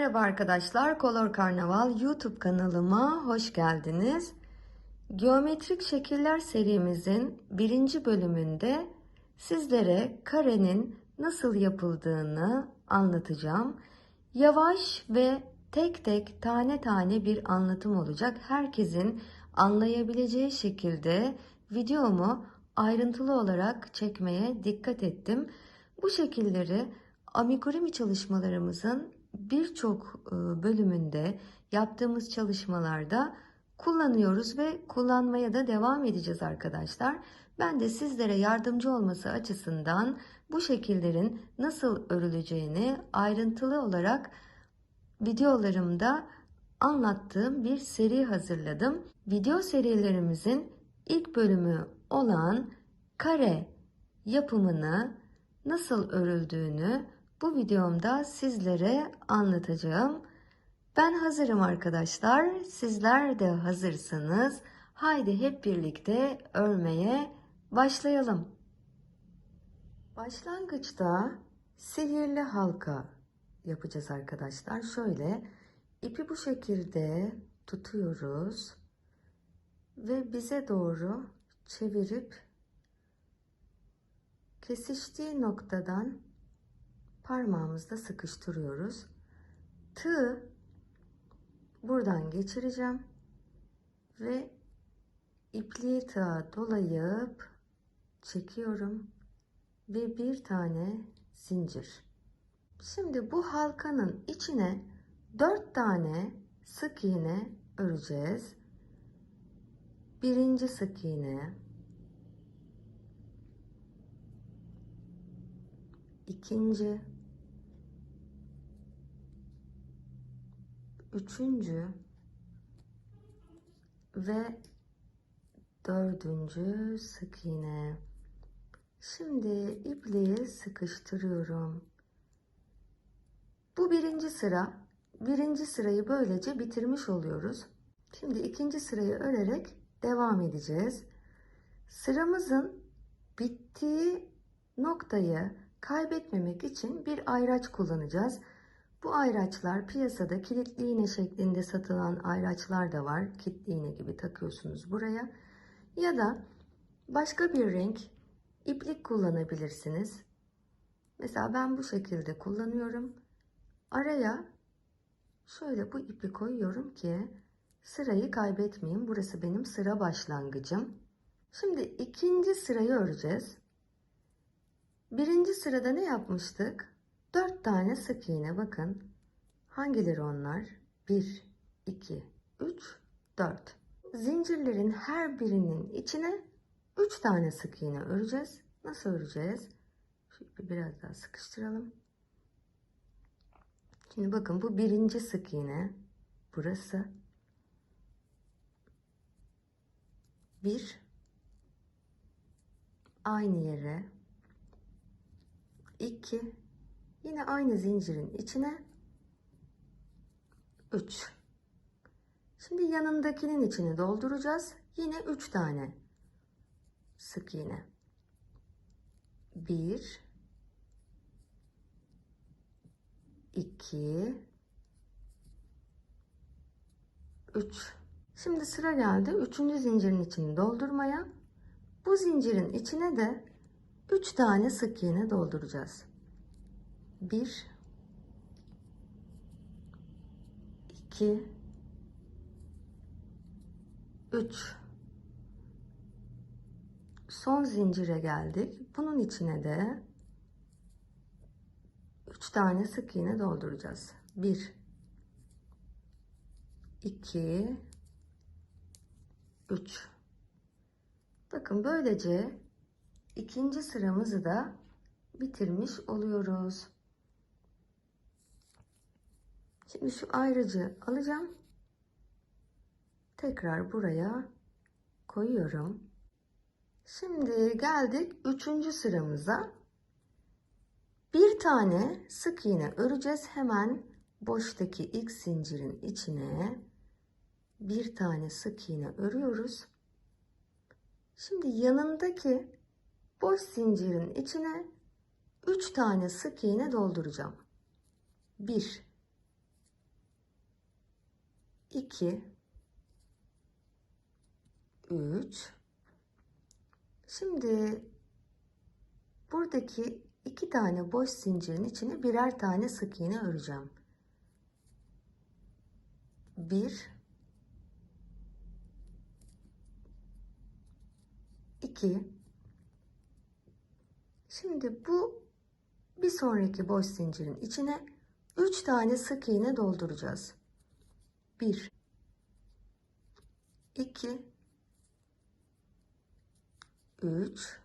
Merhaba arkadaşlar, Color Karnaval YouTube kanalıma hoş geldiniz. Geometrik şekiller serimizin birinci bölümünde sizlere karenin nasıl yapıldığını anlatacağım. Yavaş ve tek tek tane tane bir anlatım olacak. Herkesin anlayabileceği şekilde videomu ayrıntılı olarak çekmeye dikkat ettim. Bu şekilleri amigurumi çalışmalarımızın birçok bölümünde yaptığımız çalışmalarda kullanıyoruz ve kullanmaya da devam edeceğiz arkadaşlar. Ben de sizlere yardımcı olması açısından bu şekillerin nasıl örüleceğini ayrıntılı olarak videolarımda anlattığım bir seri hazırladım. Video serilerimizin ilk bölümü olan kare yapımını nasıl örüldüğünü bu videomda sizlere anlatacağım. Ben hazırım arkadaşlar. Sizler de hazırsanız haydi hep birlikte örmeye başlayalım. Başlangıçta sihirli halka yapacağız arkadaşlar. Şöyle ipi bu şekilde tutuyoruz ve bize doğru çevirip kesiştiği noktadan parmağımızla sıkıştırıyoruz. Tığı buradan geçireceğim ve ipliği tığa dolayıp çekiyorum ve bir tane zincir. Şimdi bu halkanın içine 4 tane sık iğne öreceğiz. Birinci sık iğne, ikinci, üçüncü ve dördüncü sık iğne. Şimdi ipliği sıkıştırıyorum. Bu birinci sıra. Birinci sırayı böylece bitirmiş oluyoruz. Şimdi ikinci sırayı örerek devam edeceğiz. Sıramızın bittiği noktayı kaybetmemek için bir ayraç kullanacağız. Bu ayraçlar piyasada kilitli iğne şeklinde satılan ayraçlar da var. Kilitli iğne gibi takıyorsunuz buraya. Ya da başka bir renk iplik kullanabilirsiniz. Mesela ben bu şekilde kullanıyorum. Araya şöyle bu ipi koyuyorum ki sırayı kaybetmeyeyim. Burası benim sıra başlangıcım. Şimdi ikinci sırayı öreceğiz. Birinci sırada ne yapmıştık? 4 tane sık iğne, bakın. Hangileri onlar? 1, 2, 3, 4. Zincirlerin her birinin içine 3 tane sık iğne öreceğiz. Nasıl öreceğiz? Şu ipi biraz daha sıkıştıralım. Şimdi bakın, bu birinci sık iğne. Burası. 1. Aynı yere. 2. Yine aynı zincirin içine 3. Şimdi yanındakinin içini dolduracağız. Yine 3 tane sık iğne. 1, 2, 3. Şimdi sıra geldi 3. zincirin içini doldurmaya. Bu zincirin içine de 3 tane sık iğne dolduracağız. 1, 2, 3. Son zincire geldik. Bunun içine de 3 tane sık iğne dolduracağız. 1, 2, 3. Bakın, böylece ikinci sıramızı da bitirmiş oluyoruz. Şimdi şu ayrıcı alacağım. Tekrar buraya koyuyorum. Şimdi geldik 3. sıramıza. Bir tane sık iğne öreceğiz. Hemen boştaki ilk zincirin içine bir tane sık iğne örüyoruz. Şimdi yanındaki boş zincirin içine 3 tane sık iğne dolduracağım. 1, 2, 3. Şimdi buradaki 2 tane boş zincirin içine birer tane sık iğne öreceğim. 1, 2. Şimdi bu bir sonraki boş zincirin içine 3 tane sık iğne dolduracağız. 1, 2, 3.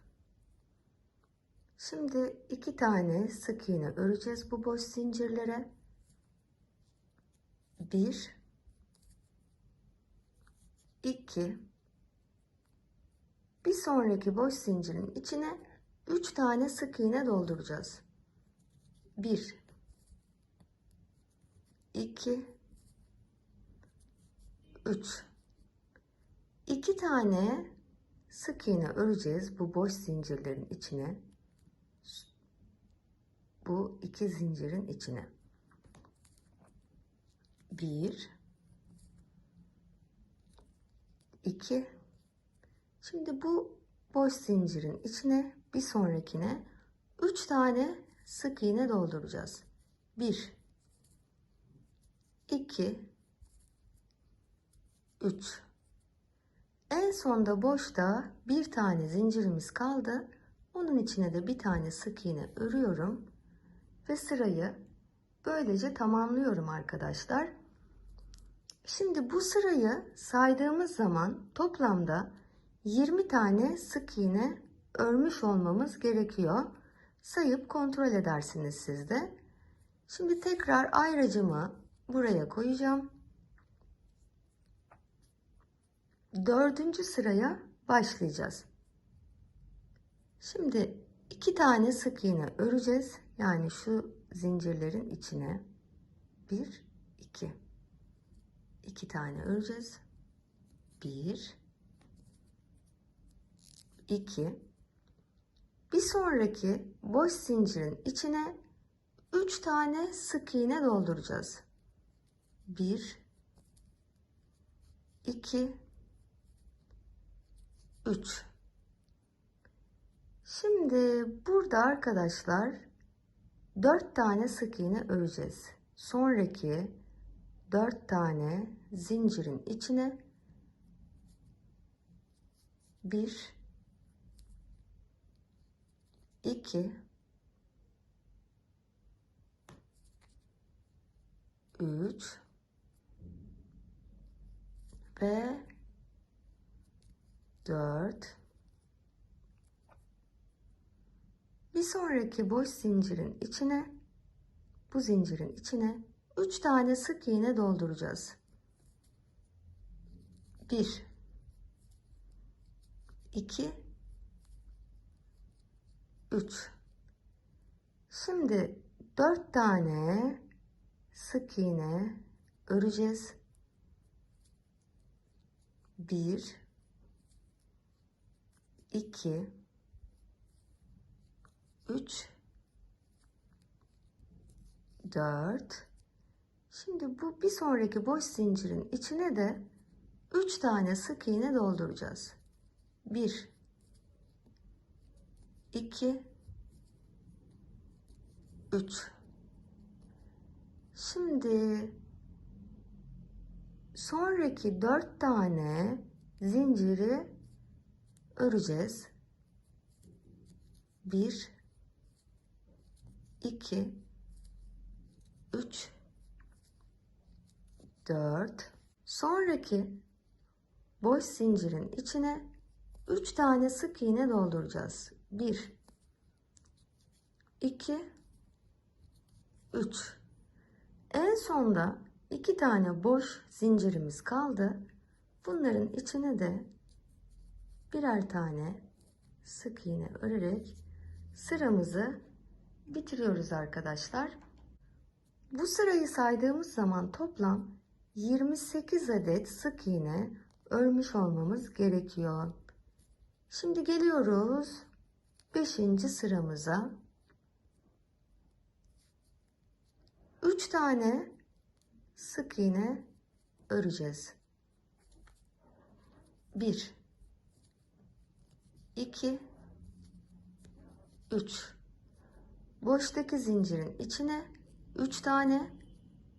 Şimdi 2 tane sık iğne öreceğiz bu boş zincirlere. 1, 2. Bir sonraki boş zincirin içine 3 tane sık iğne dolduracağız. 1, 2, 3. 2 tane sık iğne öreceğiz bu boş zincirlerin içine. Bu iki zincirin içine. 1, 2. Şimdi bu boş zincirin içine bir sonrakine 3 tane sık iğne dolduracağız. 1, 2, 3. En sonda boşta bir tane zincirimiz kaldı. Onun içine de bir tane sık iğne örüyorum ve sırayı böylece tamamlıyorum arkadaşlar. Şimdi bu sırayı saydığımız zaman toplamda 20 tane sık iğne örmüş olmamız gerekiyor. Sayıp kontrol edersiniz siz de. Şimdi tekrar ayracımı buraya koyacağım. 4. sıraya başlayacağız. Şimdi 2 tane sık iğne öreceğiz. Yani şu zincirlerin içine 1, 2. 2 tane öreceğiz. 1, 2. Bir sonraki boş zincirin içine 3 tane sık iğne dolduracağız. 1, 2, 3. Şimdi burada arkadaşlar 4 tane sık iğne öreceğiz. Sonraki 4 tane zincirin içine 1, 2, 3 ve 4. Bir sonraki boş zincirin içine, bu zincirin içine 3 tane sık iğne dolduracağız. 1, 2, 3. Şimdi 4 tane sık iğne öreceğiz. 1, 2, 3, 4. Şimdi bu bir sonraki boş zincirin içine de 3 tane sık iğne dolduracağız. 1, 2, 3. Şimdi sonraki 4 tane zinciri öreceğiz. 1, 2, 3, 4. Sonraki boş zincirin içine 3 tane sık iğne dolduracağız. 1, 2, 3. En sonda 2 tane boş zincirimiz kaldı. Bunların içine de birer tane sık iğne örerek sıramızı bitiriyoruz arkadaşlar. Bu sırayı saydığımız zaman toplam 28 adet sık iğne örmüş olmamız gerekiyor. Şimdi geliyoruz 5. sıramıza. 3 tane sık iğne öreceğiz. 1 2 3 boştaki zincirin içine 3 tane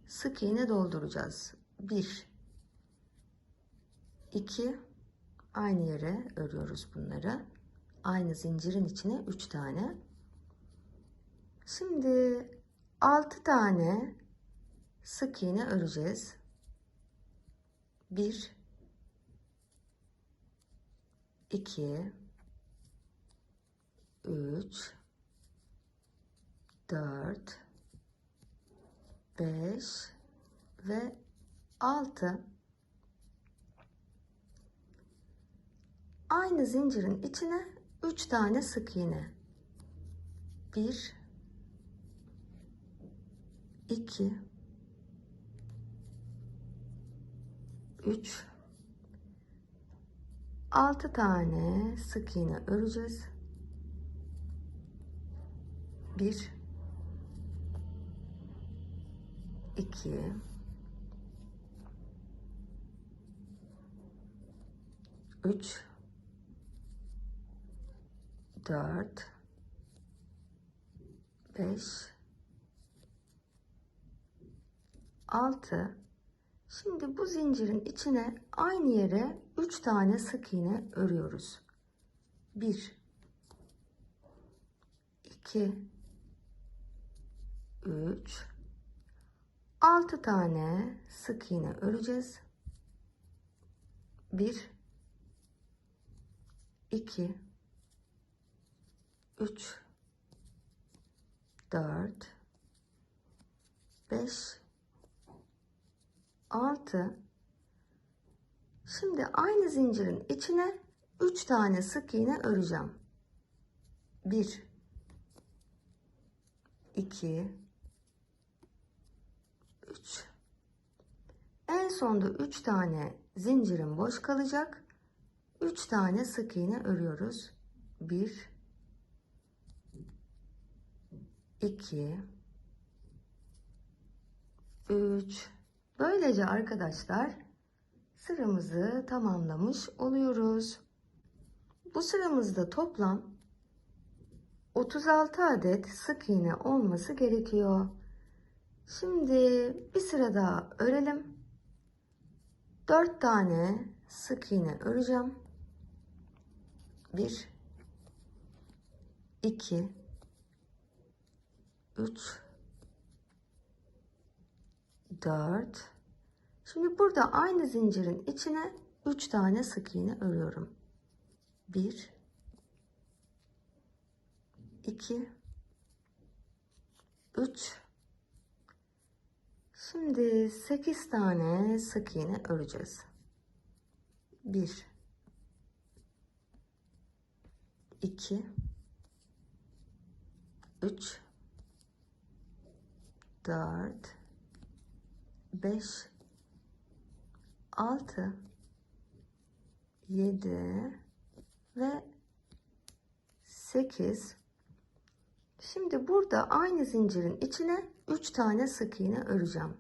sık iğne dolduracağız. 1 2 aynı yere örüyoruz bunları. Aynı zincirin içine 3 tane. Şimdi 6 tane sık iğne öreceğiz. 1 2 3 4 5 ve 6. Aynı zincirin içine 3 tane sık iğne. 1 2 3 6 tane sık iğne öreceğiz. 1 2 3 4 5 6. Şimdi bu zincirin içine aynı yere 3 tane sık iğne örüyoruz. 1 2 3 6 tane sık iğne öreceğiz. 1 2 3 4 5 6. Şimdi aynı zincirin içine 3 tane sık iğne öreceğim. 1 2 3. En sonda 3 tane zincirim boş kalacak. 3 tane sık iğne örüyoruz. 1 2 3. Böylece arkadaşlar sıramızı tamamlamış oluyoruz. Bu sıramızda toplam 36 adet sık iğne olması gerekiyor. Şimdi bir sıra daha örelim. 4 tane sık iğne öreceğim. 1 2 3 4. Şimdi burada aynı zincirin içine 3 tane sık iğne örüyorum. 1 2 3. Şimdi 8 tane sık iğne öreceğiz. 1 2 3 4 5 6 7 ve 8. Şimdi burada aynı zincirin içine 3 tane sık iğne öreceğim.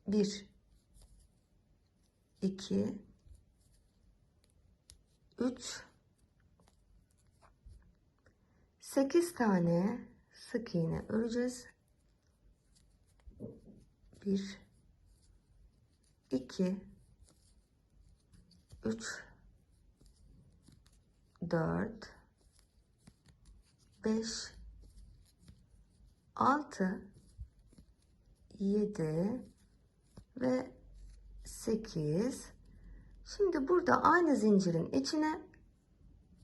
1 2 3 8 tane sık iğne öreceğiz. 1 2 3 4 5 6 7 ve 8. Şimdi burada aynı zincirin içine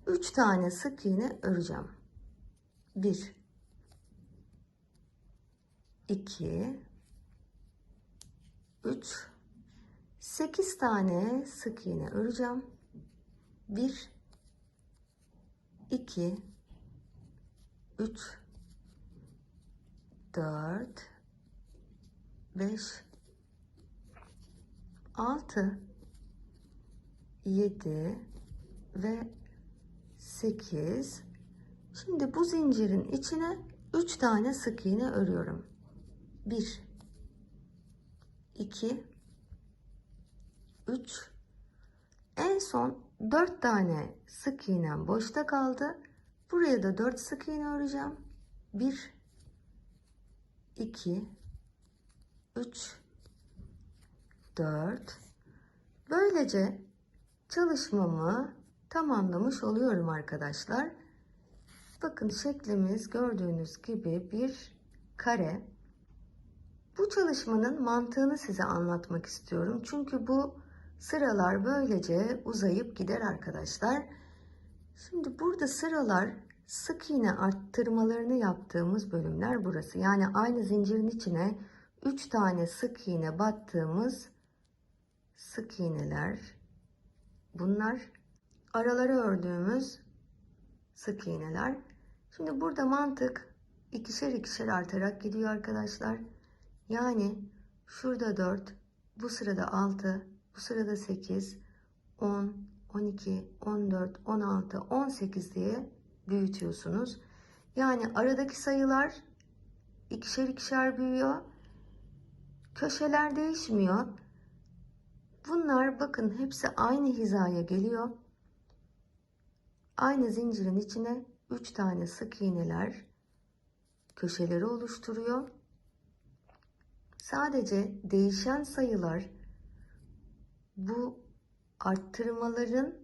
3 tane sık iğne öreceğim. 1 2 3 8 tane sık iğne öreceğim. 1 2 3 4 5 6 7 ve 8. Şimdi bu zincirin içine 3 tane sık iğne örüyorum. 1 2 3. En son 4 tane sık iğnem boşta kaldı. Buraya da 4 sık iğne öreceğim. 1, 2, 3, 4. Böylece çalışmamı tamamlamış oluyorum arkadaşlar. Bakın şeklimiz gördüğünüz gibi bir kare. Bu çalışmanın mantığını size anlatmak istiyorum. Çünkü bu sıralar böylece uzayıp gider arkadaşlar. Şimdi burada sıralar sık iğne arttırmalarını yaptığımız bölümler burası. Yani aynı zincirin içine 3 tane sık iğne battığımız sık iğneler bunlar. Aralara ördüğümüz sık iğneler. Şimdi burada mantık ikişer ikişer artarak gidiyor arkadaşlar. Yani şurada 4, bu sırada 6, bu sırada 8, 10, 12, 14, 16, 18 diye büyütüyorsunuz. Yani aradaki sayılar ikişer ikişer büyüyor. Köşeler değişmiyor. Bunlar bakın hepsi aynı hizaya geliyor. Aynı zincirin içine 3 tane sık iğneler köşeleri oluşturuyor. Sadece değişen sayılar bu arttırmaların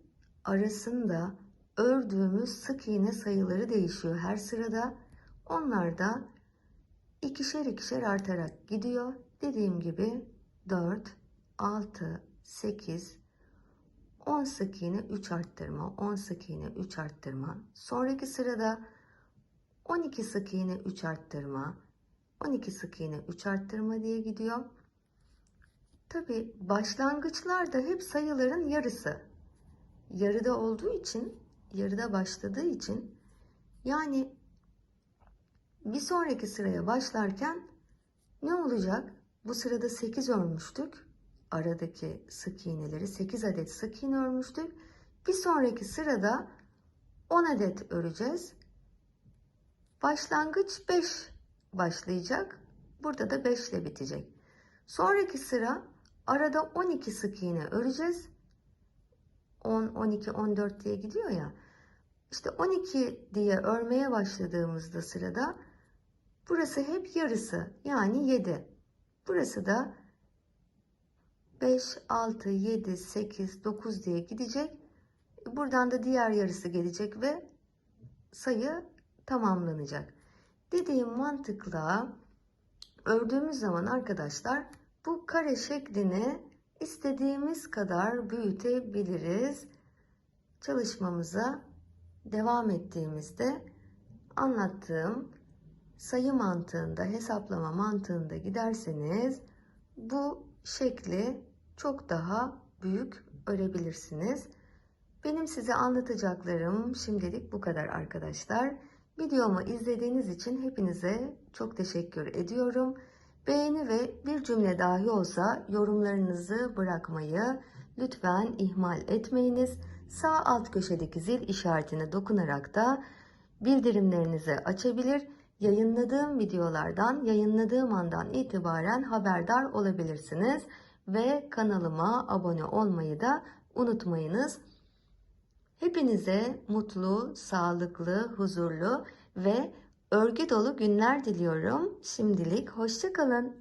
arasında ördüğümüz sık iğne sayıları değişiyor her sırada. Onlar da ikişer ikişer artarak gidiyor. Dediğim gibi 4, 6, 8, 10 sık iğne 3 arttırma, 10 sık iğne 3 arttırma. Sonraki sırada 12 sık iğne 3 arttırma, 12 sık iğne 3 arttırma diye gidiyor. Tabi başlangıçlarda hep sayıların yarısı. Yarıda olduğu için, yarıda başladığı için yani bir sonraki sıraya başlarken ne olacak? Bu sırada 8 örmüştük. Aradaki sık iğneleri 8 adet sık iğne örmüştük. Bir sonraki sırada 10 adet öreceğiz. Başlangıç 5 başlayacak. Burada da 5 ile bitecek. Sonraki sıra arada 12 sık iğne öreceğiz. 10, 12, 14 diye gidiyor ya. İşte 12 diye örmeye başladığımızda sırada burası hep yarısı yani 7. Burası da 5, 6, 7, 8, 9 diye gidecek. Buradan da diğer yarısı gelecek ve sayı tamamlanacak. Dediğim mantıkla ördüğümüz zaman arkadaşlar bu kare şeklini istediğimiz kadar büyütebiliriz. Çalışmamıza devam ettiğimizde anlattığım sayı mantığında, hesaplama mantığında giderseniz bu şekli çok daha büyük örebilirsiniz. Benim size anlatacaklarım şimdilik bu kadar arkadaşlar. Videomu izlediğiniz için hepinize çok teşekkür ediyorum. Beğeni ve bir cümle dahi olsa yorumlarınızı bırakmayı lütfen ihmal etmeyiniz. Sağ alt köşedeki zil işaretine dokunarak da bildirimlerinizi açabilir, yayınladığım videolardan, yayınladığım andan itibaren haberdar olabilirsiniz. Ve kanalıma abone olmayı da unutmayınız. Hepinize mutlu, sağlıklı, huzurlu ve örgü dolu günler diliyorum. Şimdilik hoşça kalın.